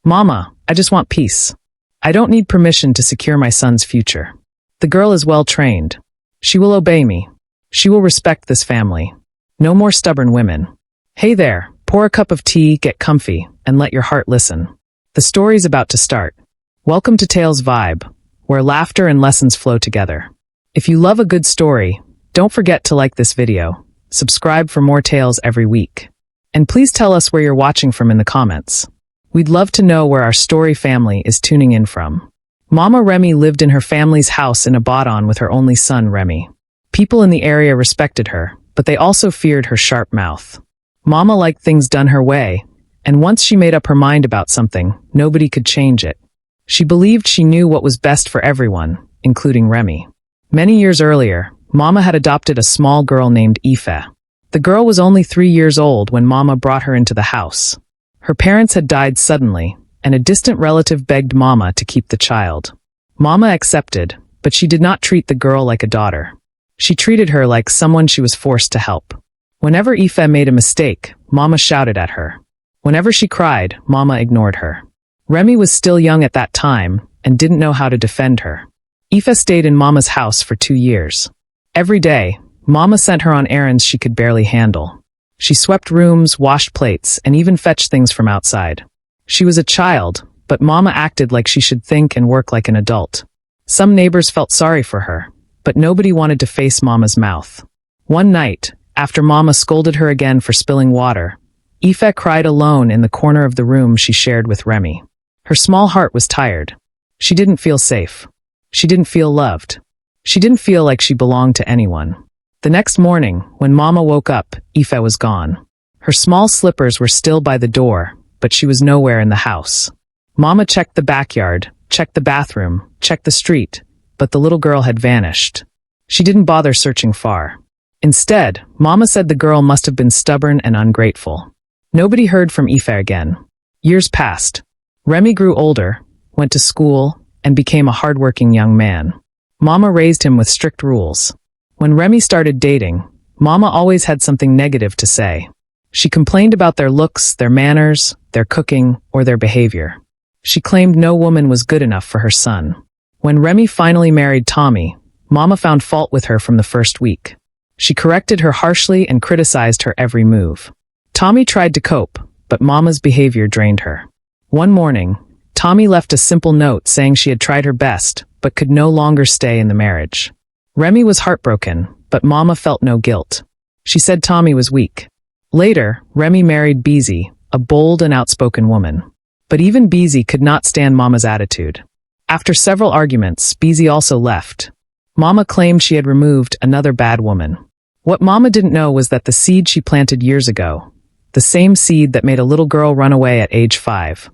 "Mama, I just want peace. I don't need permission to secure my son's future. The girl is well trained. She will obey me. She will respect this family. No more stubborn women. Hey there, pour a cup of tea, get comfy, and let your heart listen. The story's about to start. Welcome to Tales Vibe, where laughter and lessons flow together. If you love a good story, don't forget to like this video, subscribe for more tales every week. And please tell us where you're watching from in the comments. We'd love to know where our story family is tuning in from. Mama Remy lived in her family's house in Ibadan with her only son, Remi. People in the area respected her, but they also feared her sharp mouth. Mama liked things done her way, and once she made up her mind about something, nobody could change it. She believed she knew what was best for everyone, including Remi. Many years earlier, Mama had adopted a small girl named Epha. The girl was only 3 years old when Mama brought her into the house. Her parents had died suddenly, and a distant relative begged Mama to keep the child. Mama accepted, but she did not treat the girl like a daughter. She treated her like someone she was forced to help. Whenever Epha made a mistake, Mama shouted at her. Whenever she cried, Mama ignored her. Remi was still young at that time and didn't know how to defend her. Epha stayed in Mama's house for 2 years. Every day, Mama sent her on errands she could barely handle. She swept rooms, washed plates, and even fetched things from outside. She was a child, but Mama acted like she should think and work like an adult. Some neighbors felt sorry for her, but nobody wanted to face Mama's mouth. One night, after Mama scolded her again for spilling water, Epha cried alone in the corner of the room she shared with Remi. Her small heart was tired. She didn't feel safe. She didn't feel loved. She didn't feel like she belonged to anyone. The next morning, when Mama woke up, Epha was gone. Her small slippers were still by the door, but she was nowhere in the house. Mama checked the backyard, checked the bathroom, checked the street, but the little girl had vanished. She didn't bother searching far. Instead, Mama said the girl must have been stubborn and ungrateful. Nobody heard from Epha again. Years passed. Remi grew older, went to school, and became a hardworking young man. Mama raised him with strict rules. When Remi started dating, Mama always had something negative to say. She complained about their looks, their manners, their cooking, or their behavior. She claimed no woman was good enough for her son. When Remi finally married Tommy, Mama found fault with her from the first week. She corrected her harshly and criticized her every move. Tommy tried to cope, but Mama's behavior drained her. One morning, Tommy left a simple note saying she had tried her best, but could no longer stay in the marriage. Remi was heartbroken, but Mama felt no guilt. She said Tommy was weak. Later, Remi married Beezy, a bold and outspoken woman. But even Beezy could not stand Mama's attitude. After several arguments, Beezy also left. Mama claimed she had removed another bad woman. What Mama didn't know was that the seed she planted years ago, the same seed that made a little girl run away at age 5,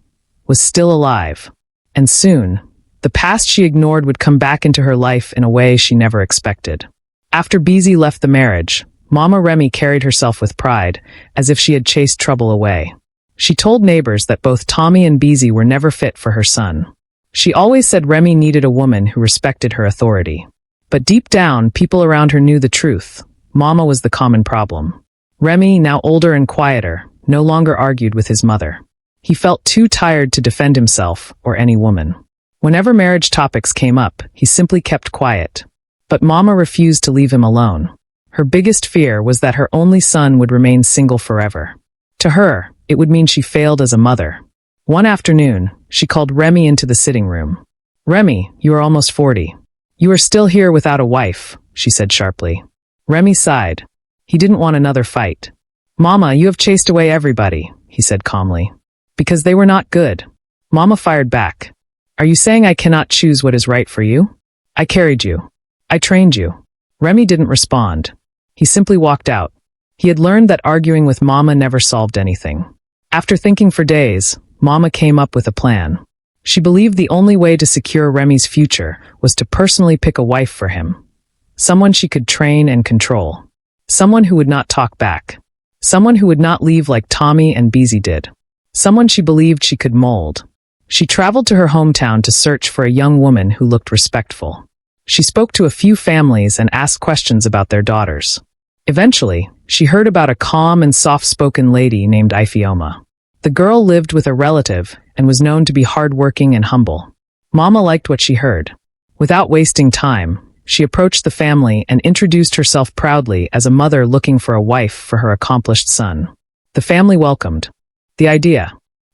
was still alive. And soon, the past she ignored would come back into her life in a way she never expected. After Beezy left the marriage, Mama Remy carried herself with pride, as if she had chased trouble away. She told neighbors that both Tommy and Beezy were never fit for her son. She always said Remy needed a woman who respected her authority. But deep down, people around her knew the truth. Mama was the common problem. Remy, now older and quieter, no longer argued with his mother. He felt too tired to defend himself or any woman. Whenever marriage topics came up, he simply kept quiet. But Mama refused to leave him alone. Her biggest fear was that her only son would remain single forever. To her, it would mean she failed as a mother. One afternoon, she called Remy into the sitting room. "Remy, you are almost 40. You are still here without a wife," she said sharply. Remy sighed. He didn't want another fight. "Mama, you have chased away everybody," he said calmly. "Because they were not good." Mama fired back. "Are you saying I cannot choose what is right for you? I carried you. I trained you." Remy didn't respond. He simply walked out. He had learned that arguing with Mama never solved anything. After thinking for days, Mama came up with a plan. She believed the only way to secure Remy's future was to personally pick a wife for him. Someone she could train and control. Someone who would not talk back. Someone who would not leave like Tommy and Beezy did. Someone she believed she could mold. She traveled to her hometown to search for a young woman who looked respectful. She spoke to a few families and asked questions about their daughters. Eventually, she heard about a calm and soft-spoken lady named Ifeoma. The girl lived with a relative and was known to be hardworking and humble. Mama liked what she heard. Without wasting time, she approached the family and introduced herself proudly as a mother looking for a wife for her accomplished son. The family welcomed the idea.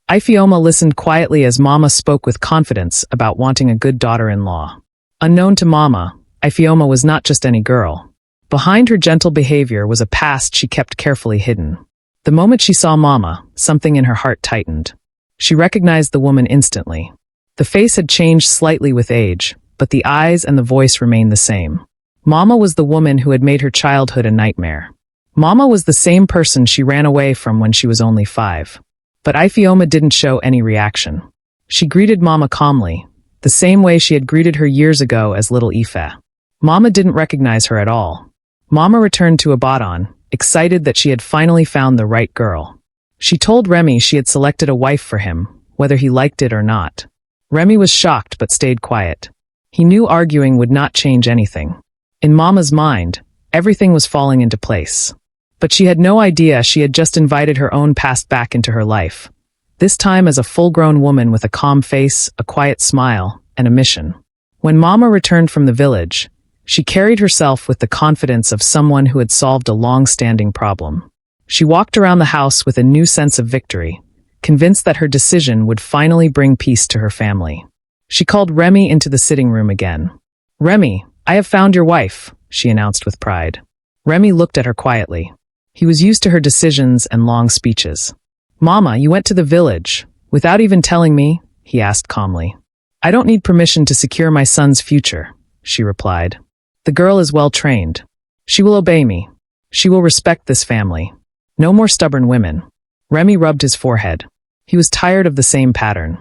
Ifeoma listened quietly as Mama spoke with confidence about wanting a good daughter-in-law. Unknown to Mama, Ifeoma was not just any girl. Behind her gentle behavior was a past she kept carefully hidden. The moment she saw Mama, something in her heart tightened. She recognized the woman instantly. The face had changed slightly with age, but the eyes and the voice remained the same. Mama was the woman who had made her childhood a nightmare. Mama was the same person she ran away from when she was only 5. But Ifeoma didn't show any reaction. She greeted Mama calmly, the same way she had greeted her years ago as little Epha. Mama didn't recognize her at all. Mama returned to Ibadan, excited that she had finally found the right girl. She told Remi she had selected a wife for him, whether he liked it or not. Remi was shocked but stayed quiet. He knew arguing would not change anything. In Mama's mind, everything was falling into place. But she had no idea she had just invited her own past back into her life. This time as a full-grown woman with a calm face, a quiet smile, and a mission. When Mama returned from the village, she carried herself with the confidence of someone who had solved a long-standing problem. She walked around the house with a new sense of victory, convinced that her decision would finally bring peace to her family. She called Remi into the sitting room again. "Remi, I have found your wife," she announced with pride. Remi looked at her quietly. He was used to her decisions and long speeches. "Mama, you went to the village, without even telling me?" he asked calmly. "I don't need permission to secure my son's future," she replied. "The girl is well trained. She will obey me. She will respect this family. No more stubborn women." Remi rubbed his forehead. He was tired of the same pattern.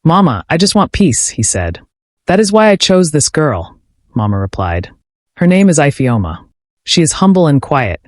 "Mama, I just want peace," he said. "That is why I chose this girl," Mama replied. "Her name is Ifeoma. She is humble and quiet.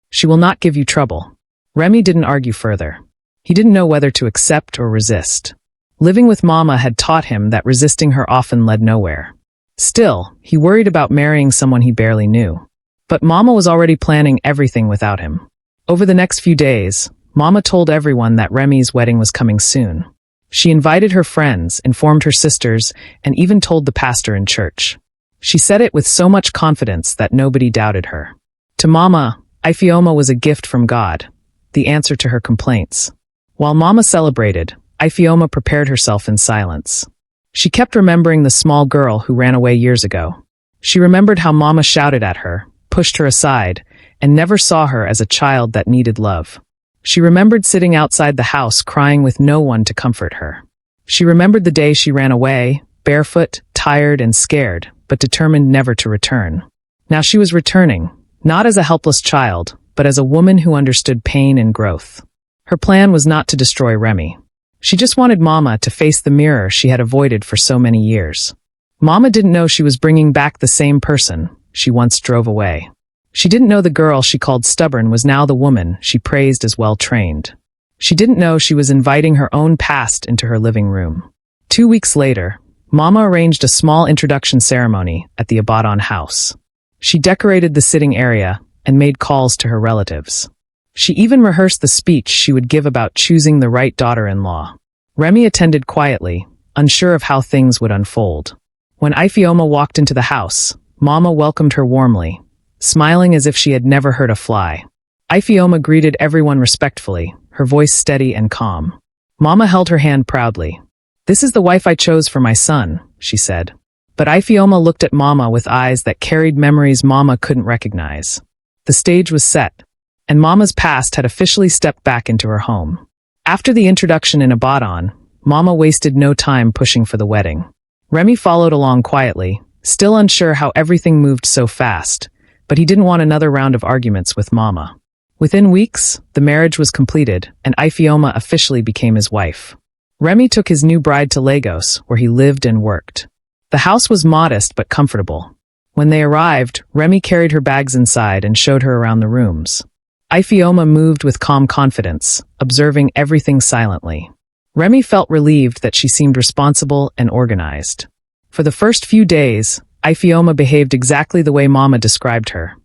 She will not give you trouble." Remi didn't argue further. He didn't know whether to accept or resist. Living with Mama had taught him that resisting her often led nowhere. Still, he worried about marrying someone he barely knew. But Mama was already planning everything without him. Over the next few days, Mama told everyone that Remi's wedding was coming soon. She invited her friends, informed her sisters, and even told the pastor in church. She said it with so much confidence that nobody doubted her. To Mama, Ifeoma was a gift from God, the answer to her complaints. While Mama celebrated, Ifeoma prepared herself in silence. She kept remembering the small girl who ran away years ago. She remembered how Mama shouted at her, pushed her aside, and never saw her as a child that needed love. She remembered sitting outside the house crying with no one to comfort her. She remembered the day she ran away, barefoot, tired and scared, but determined never to return. Now she was returning, not as a helpless child, but as a woman who understood pain and growth. Her plan was not to destroy Remi. She just wanted Mama to face the mirror she had avoided for so many years. Mama didn't know she was bringing back the same person she once drove away. She didn't know the girl she called stubborn was now the woman she praised as well-trained. She didn't know she was inviting her own past into her living room. 2 weeks later, Mama arranged a small introduction ceremony at the Ibadan house. She decorated the sitting area and made calls to her relatives. She even rehearsed the speech she would give about choosing the right daughter-in-law. Remi attended quietly, unsure of how things would unfold. When Ifeoma walked into the house, Mama welcomed her warmly, smiling as if she had never hurt a fly. Ifeoma greeted everyone respectfully, her voice steady and calm. Mama held her hand proudly. "This is the wife I chose for my son," she said. But Ifeoma looked at Mama with eyes that carried memories Mama couldn't recognize. The stage was set, and Mama's past had officially stepped back into her home. After the introduction in Ibadan, Mama wasted no time pushing for the wedding. Remi followed along quietly, still unsure how everything moved so fast, but he didn't want another round of arguments with Mama. Within weeks, the marriage was completed, and Ifeoma officially became his wife. Remi took his new bride to Lagos, where he lived and worked. The house was modest but comfortable. When they arrived, Remi carried her bags inside and showed her around the rooms. Ifeoma moved with calm confidence, observing everything silently. Remi felt relieved that she seemed responsible and organized. For the first few days, Ifeoma behaved exactly the way Mama described her.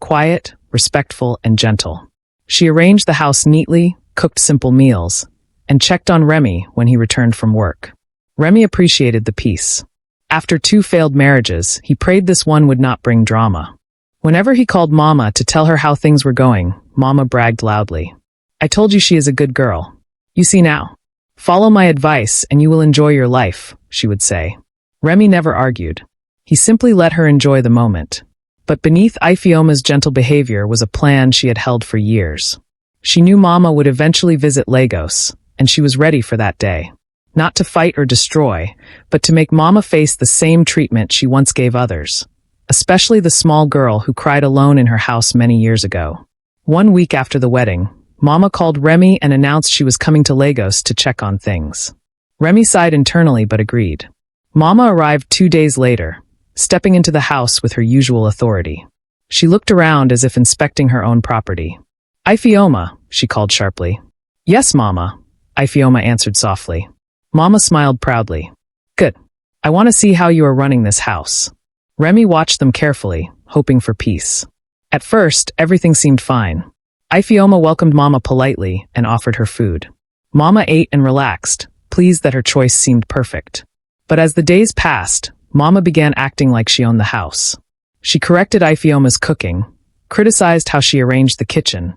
Quiet, respectful, and gentle. She arranged the house neatly, cooked simple meals, and checked on Remi when he returned from work. Remi appreciated the peace. After 2 failed marriages, he prayed this one would not bring drama. Whenever he called Mama to tell her how things were going, Mama bragged loudly. "I told you she is a good girl. You see now. Follow my advice and you will enjoy your life," she would say. Remi never argued. He simply let her enjoy the moment. But beneath Ifeoma's gentle behavior was a plan she had held for years. She knew Mama would eventually visit Lagos, and she was ready for that day. Not to fight or destroy, but to make Mama face the same treatment she once gave others, especially the small girl who cried alone in her house many years ago. 1 week after the wedding, Mama called Remi and announced she was coming to Lagos to check on things. Remi sighed internally but agreed. Mama arrived 2 days later, stepping into the house with her usual authority. She looked around as if inspecting her own property. "Ifeoma," she called sharply. "Yes, Mama," Ifeoma answered softly. Mama smiled proudly. "Good. I want to see how you are running this house." Remi watched them carefully, hoping for peace. At first, everything seemed fine. Ifeoma welcomed Mama politely and offered her food. Mama ate and relaxed, pleased that her choice seemed perfect. But as the days passed, Mama began acting like she owned the house. She corrected Ifeoma's cooking, criticized how she arranged the kitchen,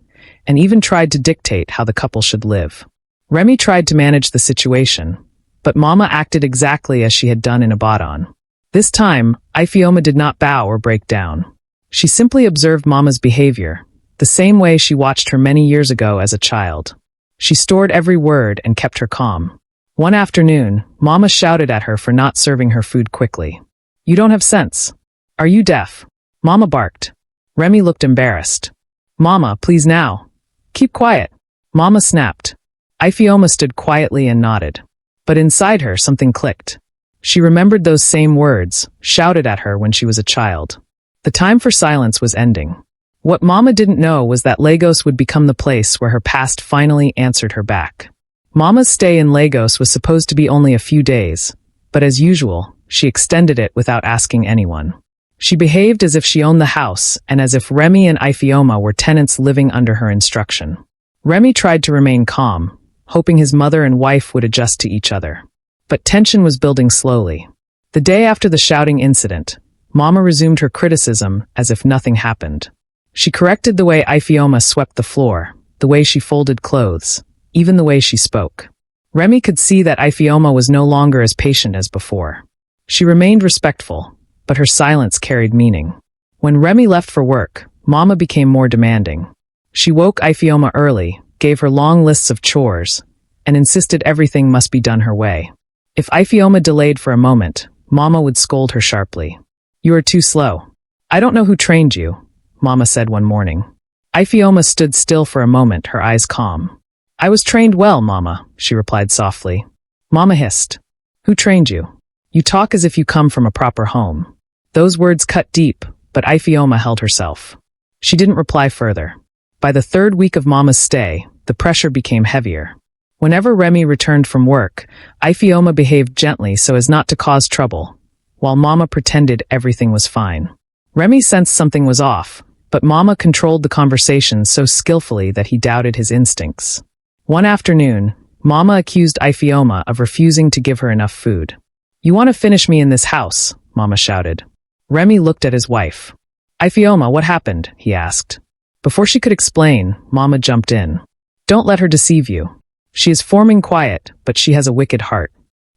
and even tried to dictate how the couple should live. Remi tried to manage the situation, but Mama acted exactly as she had done in Ibadan. This time, Ifeoma did not bow or break down. She simply observed Mama's behavior, the same way she watched her many years ago as a child. She stored every word and kept her calm. One afternoon, Mama shouted at her for not serving her food quickly. "You don't have sense. Are you deaf?" Mama barked. Remi looked embarrassed. "Mama, please now. Keep quiet." Mama snapped. Ifeoma stood quietly and nodded. But inside her, something clicked. She remembered those same words, shouted at her when she was a child. The time for silence was ending. What Mama didn't know was that Lagos would become the place where her past finally answered her back. Mama's stay in Lagos was supposed to be only a few days, but as usual, she extended it without asking anyone. She behaved as if she owned the house and as if Remi and Ifeoma were tenants living under her instruction. Remi tried to remain calm, hoping his mother and wife would adjust to each other. But tension was building slowly. The day after the shouting incident, Mama resumed her criticism as if nothing happened. She corrected the way Ifeoma swept the floor, the way she folded clothes, even the way she spoke. Remi could see that Ifeoma was no longer as patient as before. She remained respectful, but her silence carried meaning. When Remi left for work, Mama became more demanding. She woke Ifeoma early, gave her long lists of chores, and insisted everything must be done her way. If Ifeoma delayed for a moment, Mama would scold her sharply. "You are too slow. I don't know who trained you," Mama said one morning. Ifeoma stood still for a moment, her eyes calm. "I was trained well, Mama," she replied softly. Mama hissed. "Who trained you? You talk as if you come from a proper home." Those words cut deep, but Ifeoma held herself. She didn't reply further. By the 3rd week of Mama's stay, the pressure became heavier. Whenever Remi returned from work, Ifeoma behaved gently so as not to cause trouble, while Mama pretended everything was fine. Remi sensed something was off, but Mama controlled the conversation so skillfully that he doubted his instincts. One afternoon, Mama accused Ifeoma of refusing to give her enough food. "You want to finish me in this house," Mama shouted. Remi looked at his wife. "Ifeoma, what happened?" he asked. Before she could explain, Mama jumped in. "Don't let her deceive you. She is forming quiet, but she has a wicked heart."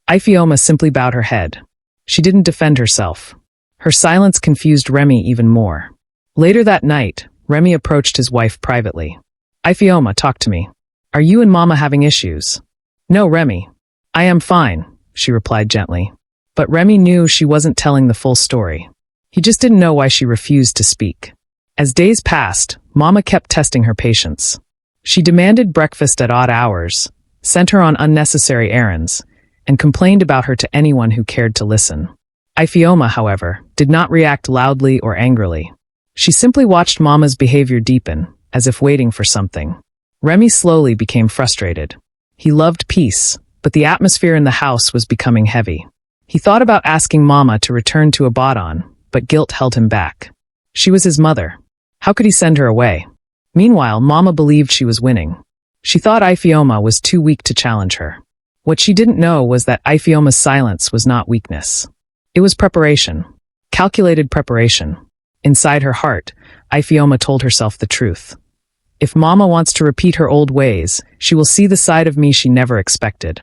Ifeoma simply bowed her head. She didn't defend herself. Her silence confused Remi even more. Later that night, Remi approached his wife privately. "Ifeoma, talk to me. Are you and Mama having issues?" "No, Remi. I am fine," she replied gently. But Remi knew she wasn't telling the full story. He just didn't know why she refused to speak. As days passed, Mama kept testing her patience. She demanded breakfast at odd hours, sent her on unnecessary errands, and complained about her to anyone who cared to listen. Ifeoma, however, did not react loudly or angrily. She simply watched Mama's behavior deepen, as if waiting for something. Remi slowly became frustrated. He loved peace, but the atmosphere in the house was becoming heavy. He thought about asking Mama to return to Ibadan, but guilt held him back. She was his mother. How could he send her away? Meanwhile, Mama believed she was winning. She thought Ifeoma was too weak to challenge her. What she didn't know was that Ifeoma's silence was not weakness. It was preparation. Calculated preparation. Inside her heart, Ifeoma told herself the truth. If Mama wants to repeat her old ways, she will see the side of me she never expected.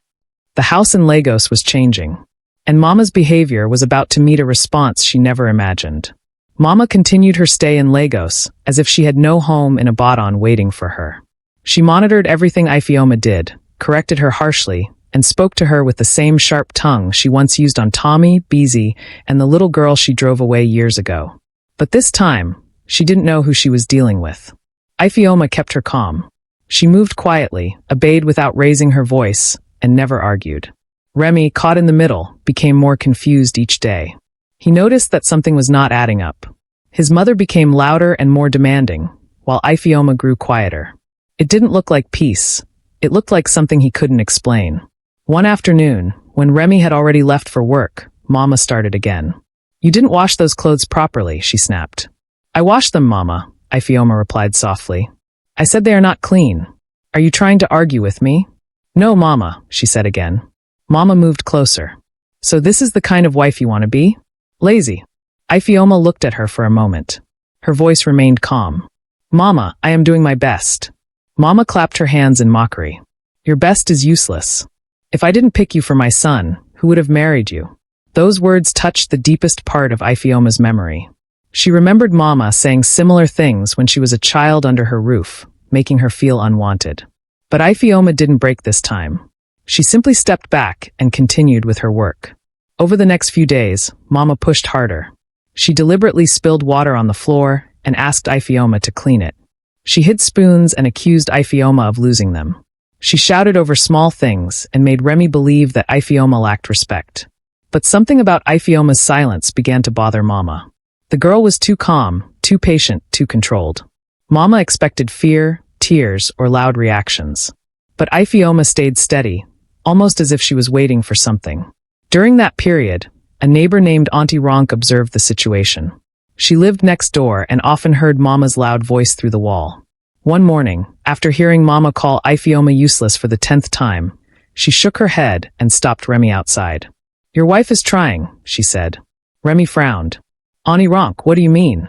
The house in Lagos was changing, and Mama's behavior was about to meet a response she never imagined. Mama continued her stay in Lagos, as if she had no home in Ibadan waiting for her. She monitored everything Ifeoma did, corrected her harshly, and spoke to her with the same sharp tongue she once used on Tommy, Beezy, and the little girl she drove away years ago. But this time, she didn't know who she was dealing with. Ifeoma kept her calm. She moved quietly, obeyed without raising her voice, and never argued. Remi, caught in the middle, became more confused each day. He noticed that something was not adding up. His mother became louder and more demanding, while Ifeoma grew quieter. It didn't look like peace. It looked like something he couldn't explain. One afternoon, when Remi had already left for work, Mama started again. "You didn't wash those clothes properly," she snapped. "I washed them, Mama," Ifeoma replied softly. "I said they are not clean. Are you trying to argue with me?" "No, Mama," she said again. Mama moved closer. "So this is the kind of wife you want to be? Lazy?" Ifeoma looked at her for a moment. Her voice remained calm. "Mama, I am doing my best." Mama clapped her hands in mockery. "Your best is useless. If I didn't pick you for my son, who would have married you?" Those words touched the deepest part of Ifeoma's memory. She remembered Mama saying similar things when she was a child under her roof, making her feel unwanted. But Ifeoma didn't break this time. She simply stepped back and continued with her work. Over the next few days, Mama pushed harder. She deliberately spilled water on the floor and asked Ifeoma to clean it. She hid spoons and accused Ifeoma of losing them. She shouted over small things and made Remi believe that Ifeoma lacked respect. But something about Ifeoma's silence began to bother Mama. The girl was too calm, too patient, too controlled. Mama expected fear, tears, or loud reactions. But Ifeoma stayed steady, almost as if she was waiting for something. During that period, a neighbor named Auntie Ronk observed the situation. She lived next door and often heard Mama's loud voice through the wall. One morning, after hearing Mama call Ifeoma useless for the 10th time, she shook her head and stopped Remi outside. "Your wife is trying," she said. Remi frowned. "Auntie Ronk, what do you mean?"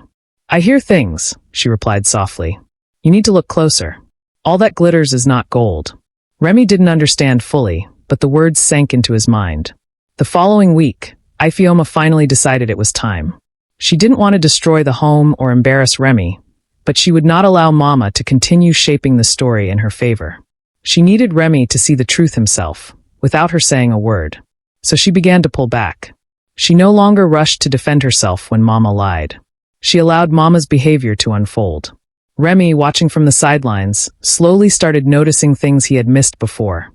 "I hear things," she replied softly. "You need to look closer. All that glitters is not gold." Remi didn't understand fully, but the words sank into his mind. The following week, Ifeoma finally decided it was time. She didn't want to destroy the home or embarrass Remi, but she would not allow Mama to continue shaping the story in her favor. She needed Remi to see the truth himself, without her saying a word. So she began to pull back. She no longer rushed to defend herself when Mama lied. She allowed Mama's behavior to unfold. Remi, watching from the sidelines, slowly started noticing things he had missed before.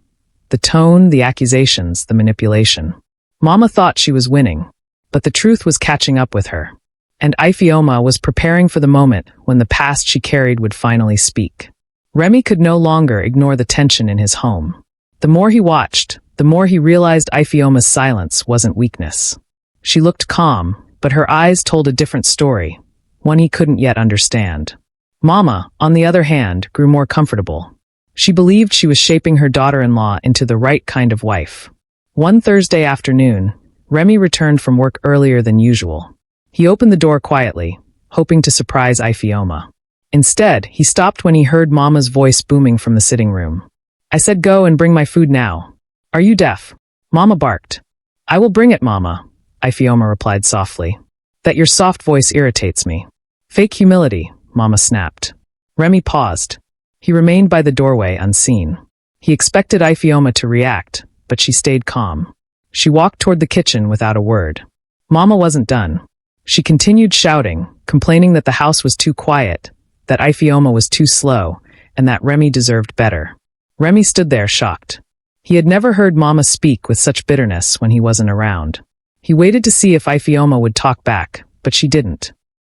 The tone, the accusations, the manipulation. Mama thought she was winning, but the truth was catching up with her. And Ifeoma was preparing for the moment when the past she carried would finally speak. Remi could no longer ignore the tension in his home. The more he watched, the more he realized Ifeoma's silence wasn't weakness. She looked calm, but her eyes told a different story, one he couldn't yet understand. Mama, on the other hand, grew more comfortable. She believed she was shaping her daughter-in-law into the right kind of wife. One Thursday afternoon, Remi returned from work earlier than usual. He opened the door quietly, hoping to surprise Ifeoma. Instead, he stopped when he heard Mama's voice booming from the sitting room. "I said go and bring my food now. Are you deaf?" Mama barked. "I will bring it, Mama," Ifeoma replied softly. "That your soft voice irritates me." "Fake humility," Mama snapped. Remi paused. He remained by the doorway unseen. He expected Ifeoma to react, but she stayed calm. She walked toward the kitchen without a word. Mama wasn't done. She continued shouting, complaining that the house was too quiet, that Ifeoma was too slow, and that Remi deserved better. Remi stood there shocked. He had never heard Mama speak with such bitterness when he wasn't around. He waited to see if Ifeoma would talk back, but she didn't.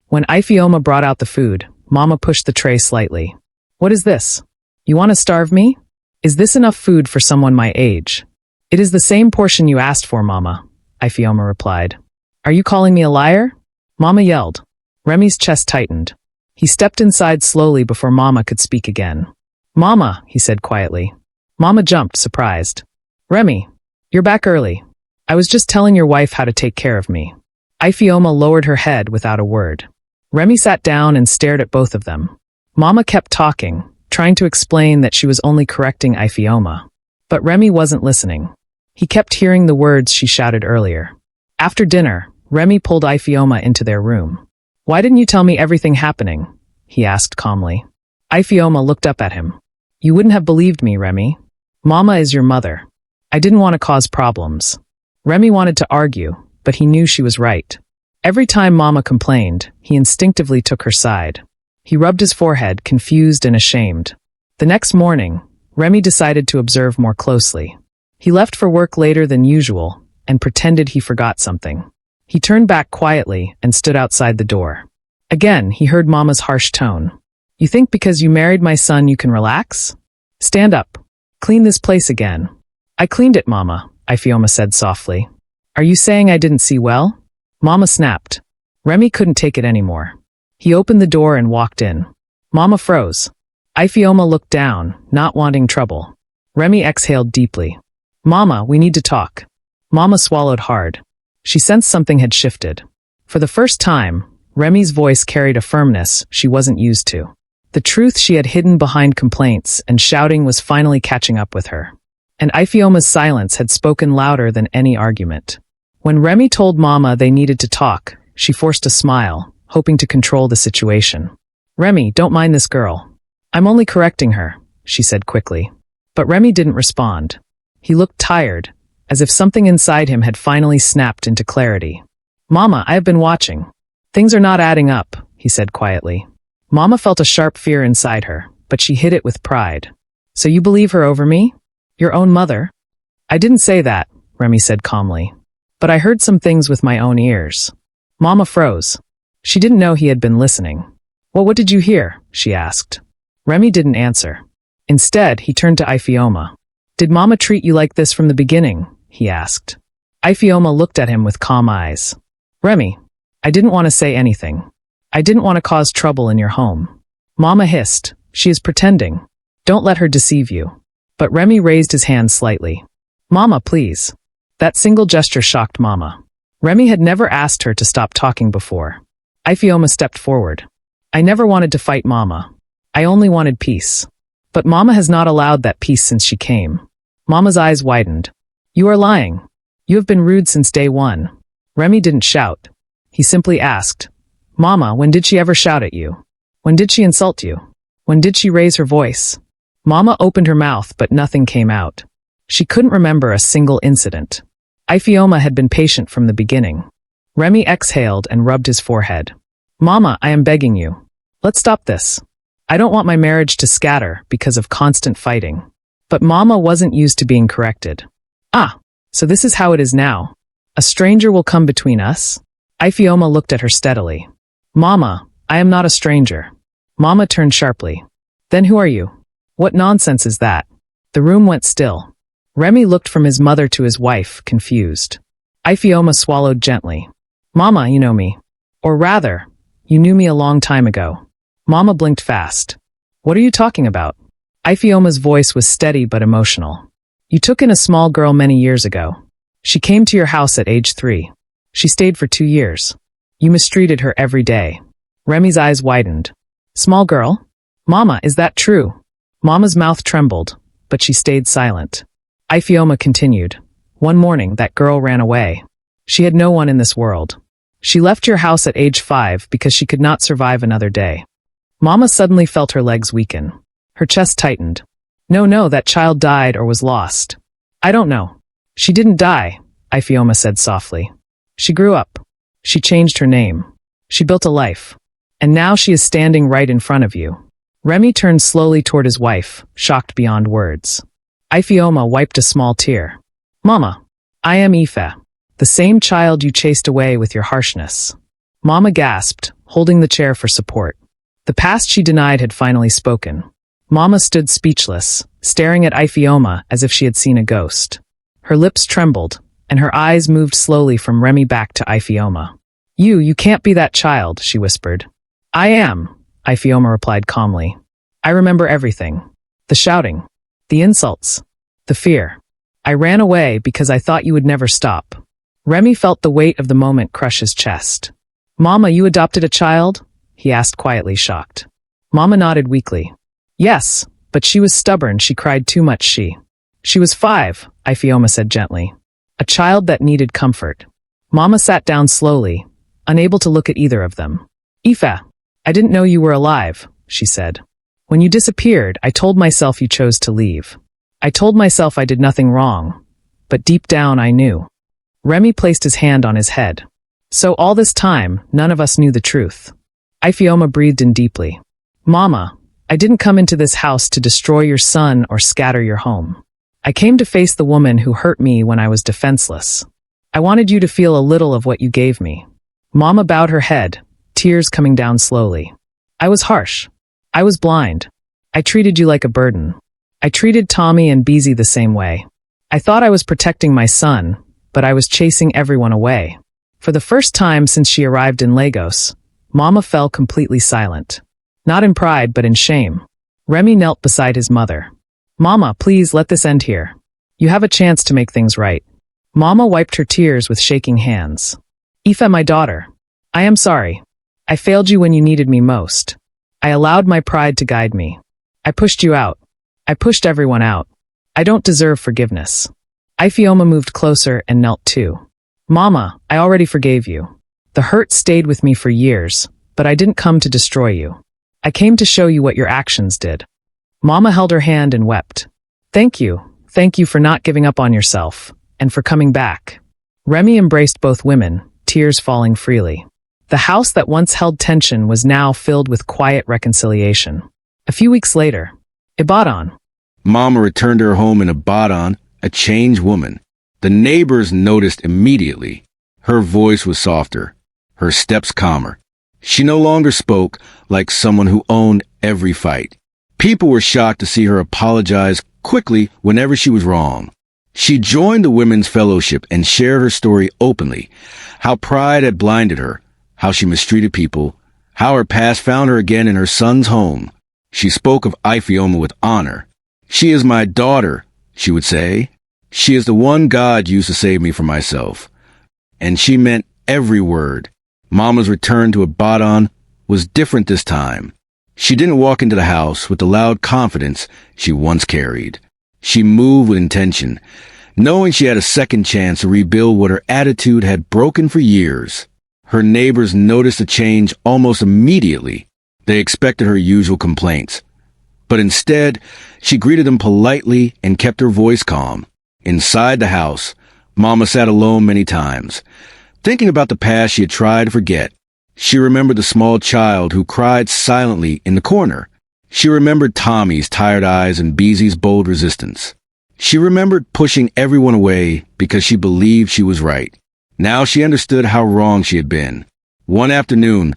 When Ifeoma brought out the food, Mama pushed the tray slightly. "What is this? You want to starve me? Is this enough food for someone my age?" "It is the same portion you asked for, Mama," Ifeoma replied. "Are you calling me a liar?" Mama yelled. Remi's chest tightened. He stepped inside slowly before Mama could speak again. Mama, he said quietly. Mama jumped, surprised. Remi, you're back early. I was just telling your wife how to take care of me. Ifeoma lowered her head without a word. Remi sat down and stared at both of them. Mama kept talking, trying to explain that she was only correcting Ifeoma. But Remi wasn't listening. He kept hearing the words she shouted earlier. After dinner, Remi pulled Ifeoma into their room. Why didn't you tell me everything happening? He asked calmly. Ifeoma looked up at him. You wouldn't have believed me, Remi. Mama is your mother. I didn't want to cause problems. Remi wanted to argue, but he knew she was right. Every time Mama complained, he instinctively took her side. He rubbed his forehead, confused and ashamed. The next morning, Remi decided to observe more closely. He left for work later than usual and pretended he forgot something. He turned back quietly and stood outside the door. Again, he heard Mama's harsh tone. You think because you married my son you can relax? Stand up. Clean this place again. I cleaned it, Mama, Ifeoma said softly. Are you saying I didn't see well? Mama snapped. Remi couldn't take it anymore. He opened the door and walked in. Mama froze. Ifeoma looked down, not wanting trouble. Remi exhaled deeply. Mama, we need to talk. Mama swallowed hard. She sensed something had shifted. For the first time, Remi's voice carried a firmness she wasn't used to. The truth she had hidden behind complaints and shouting was finally catching up with her. And Ifeoma's silence had spoken louder than any argument. When Remi told Mama they needed to talk, she forced a smile, hoping to control the situation. Remi, don't mind this girl. I'm only correcting her, she said quickly. But Remi didn't respond. He looked tired, as if something inside him had finally snapped into clarity. Mama, I have been watching. Things are not adding up, he said quietly. Mama felt a sharp fear inside her, but she hid it with pride. So you believe her over me? Your own mother? I didn't say that, Remi said calmly. But I heard some things with my own ears. Mama froze. She didn't know he had been listening. Well, what did you hear? She asked. Remi didn't answer. Instead, he turned to Ifeoma. Did Mama treat you like this from the beginning? He asked. Ifeoma looked at him with calm eyes. Remi, I didn't want to say anything. I didn't want to cause trouble in your home. Mama hissed. She is pretending. Don't let her deceive you. But Remi raised his hand slightly. Mama, please. That single gesture shocked Mama. Remi had never asked her to stop talking before. Ifeoma stepped forward. I never wanted to fight Mama. I only wanted peace. But Mama has not allowed that peace since she came. Mama's eyes widened. You are lying. You have been rude since day one. Remi didn't shout. He simply asked, Mama, when did she ever shout at you? When did she insult you? When did she raise her voice? Mama opened her mouth, but nothing came out. She couldn't remember a single incident. Ifeoma had been patient from the beginning. Remi exhaled and rubbed his forehead. Mama, I am begging you. Let's stop this. I don't want my marriage to scatter because of constant fighting. But Mama wasn't used to being corrected. Ah, so this is how it is now. A stranger will come between us? Ifeoma looked at her steadily. Mama, I am not a stranger. Mama turned sharply. Then who are you? What nonsense is that? The room went still. Remi looked from his mother to his wife, confused. Ifeoma swallowed gently. Mama, you know me. Or rather, you knew me a long time ago. Mama blinked fast. What are you talking about? Ifeoma's voice was steady but emotional. You took in a small girl many years ago. She came to your house at age 3. She stayed for 2 years. You mistreated her every day. Remi's eyes widened. Small girl? Mama, is that true? Mama's mouth trembled, but she stayed silent. Ifeoma continued. One morning, that girl ran away. She had no one in this world. She left your house at age 5 because she could not survive another day. Mama suddenly felt her legs weaken. Her chest tightened. No, that child died or was lost. I don't know. She didn't die, Ifeoma said softly. She grew up. She changed her name. She built a life. And now she is standing right in front of you. Remi turned slowly toward his wife, shocked beyond words. Ifeoma wiped a small tear. Mama, I am Epha, the same child you chased away with your harshness. Mama gasped, holding the chair for support. The past she denied had finally spoken. Mama stood speechless, staring at Ifeoma as if she had seen a ghost. Her lips trembled, and her eyes moved slowly from Remi back to Ifeoma. You can't be that child, she whispered. I am, Ifeoma replied calmly. I remember everything. The shouting. The insults. The fear. I ran away because I thought you would never stop. Remi felt the weight of the moment crush his chest. Mama, you adopted a child? He asked quietly, shocked. Mama nodded weakly. Yes, but she was stubborn, she cried too much. She was 5, Ifeoma said gently. A child that needed comfort. Mama sat down slowly, unable to look at either of them. Epha, I didn't know you were alive, she said. When you disappeared, I told myself you chose to leave. I told myself I did nothing wrong, but deep down I knew. Remi placed his hand on his head. So all this time, none of us knew the truth. Ifeoma breathed in deeply. Mama, I didn't come into this house to destroy your son or scatter your home. I came to face the woman who hurt me when I was defenseless. I wanted you to feel a little of what you gave me. Mama bowed her head, tears coming down slowly. I was harsh. I was blind. I treated you like a burden. I treated Tommy and Beezy the same way. I thought I was protecting my son, but I was chasing everyone away. For the first time since she arrived in Lagos, Mama fell completely silent. Not in pride, but in shame. Remi knelt beside his mother. Mama, please let this end here. You have a chance to make things right. Mama wiped her tears with shaking hands. Epha, my daughter, I am sorry. I failed you when you needed me most. I allowed my pride to guide me. I pushed you out. I pushed everyone out. I don't deserve forgiveness. Ifeoma moved closer and knelt too. Mama, I already forgave you. The hurt stayed with me for years, but I didn't come to destroy you. I came to show you what your actions did. Mama held her hand and wept. Thank you for not giving up on yourself, and for coming back. Remi embraced both women, tears falling freely. The house that once held tension was now filled with quiet reconciliation. A few weeks later, Ibadan. Mama returned to her home in Ibadan, a changed woman. The neighbors noticed immediately. Her voice was softer, her steps calmer. She no longer spoke like someone who owned every fight. People were shocked to see her apologize quickly whenever she was wrong. She joined the women's fellowship and shared her story openly, how pride had blinded her, how she mistreated people, how her past found her again in her son's home. She spoke of Ifeoma with honor. She is my daughter, she would say. She is the one God used to save me from myself. And she meant every word. Mama's return to Ibadan was different this time. She didn't walk into the house with the loud confidence she once carried. She moved with intention, knowing she had a second chance to rebuild what her attitude had broken for years. Her neighbors noticed a change almost immediately. They expected her usual complaints. But instead, she greeted them politely and kept her voice calm. Inside the house, Mama sat alone many times, thinking about the past she had tried to forget. She remembered the small child who cried silently in the corner. She remembered Tommy's tired eyes and Beezy's bold resistance. She remembered pushing everyone away because she believed she was right. Now she understood how wrong she had been. One afternoon,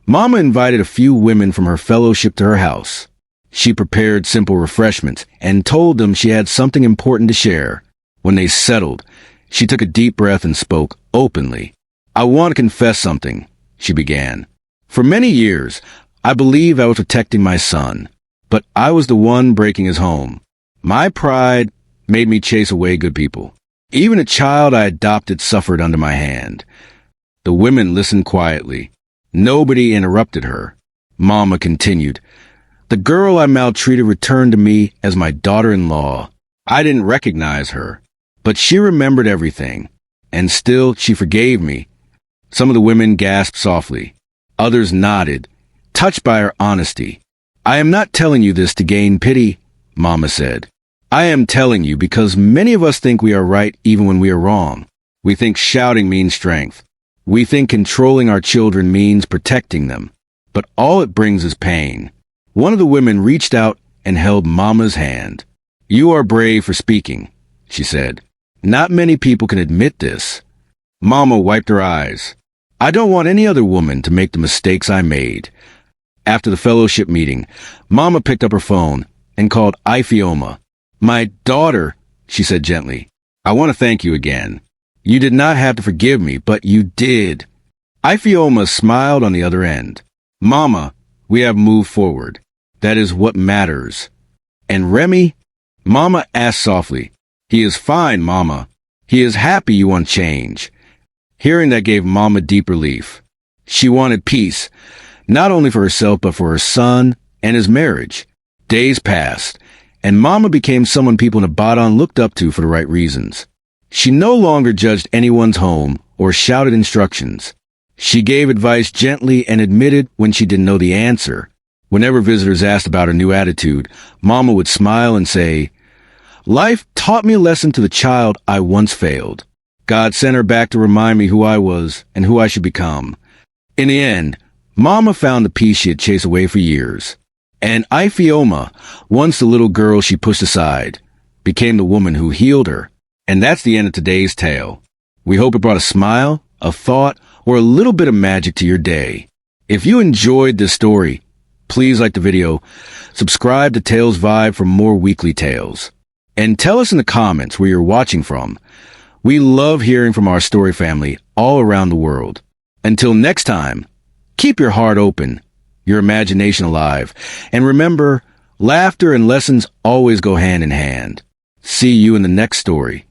Mama invited a few women from her fellowship to her house. She prepared simple refreshments and told them she had something important to share. When they settled, she took a deep breath and spoke openly. I want to confess something, she began. For many years, I believed I was protecting my son, but I was the one breaking his home. My pride made me chase away good people. Even a child I adopted suffered under my hand. The women listened quietly. Nobody interrupted her. Mama continued. The girl I maltreated returned to me as my daughter-in-law. I didn't recognize her, but she remembered everything, and still she forgave me. Some of the women gasped softly. Others nodded, touched by her honesty. I am not telling you this to gain pity, Mama said. I am telling you because many of us think we are right even when we are wrong. We think shouting means strength. We think controlling our children means protecting them. But all it brings is pain. One of the women reached out and held Mama's hand. You are brave for speaking, she said. Not many people can admit this. Mama wiped her eyes. I don't want any other woman to make the mistakes I made. After the fellowship meeting, Mama picked up her phone and called Ifeoma. My daughter, she said gently, I want to thank you again. You did not have to forgive me, but you did. Ifeoma smiled on the other end. Mama, we have moved forward. That is what matters. And Remi? Mama asked softly. He is fine, Mama. He is happy you want change. Hearing that gave Mama deep relief. She wanted peace, not only for herself but for her son and his marriage. Days passed, and Mama became someone people in Ibadan looked up to for the right reasons. She no longer judged anyone's home or shouted instructions. She gave advice gently and admitted when she didn't know the answer. Whenever visitors asked about her new attitude, Mama would smile and say, "Life taught me a lesson to the child I once failed. God sent her back to remind me who I was and who I should become." In the end, Mama found the peace she had chased away for years. And Ifeoma, once the little girl she pushed aside, became the woman who healed her. And that's the end of today's tale. We hope it brought a smile, a thought, or a little bit of magic to your day. If you enjoyed this story, please like the video, subscribe to Tales Vibe for more weekly tales, and tell us in the comments where you're watching from. We love hearing from our story family all around the world. Until next time, keep your heart open, your imagination alive, and remember, laughter and lessons always go hand in hand. See you in the next story.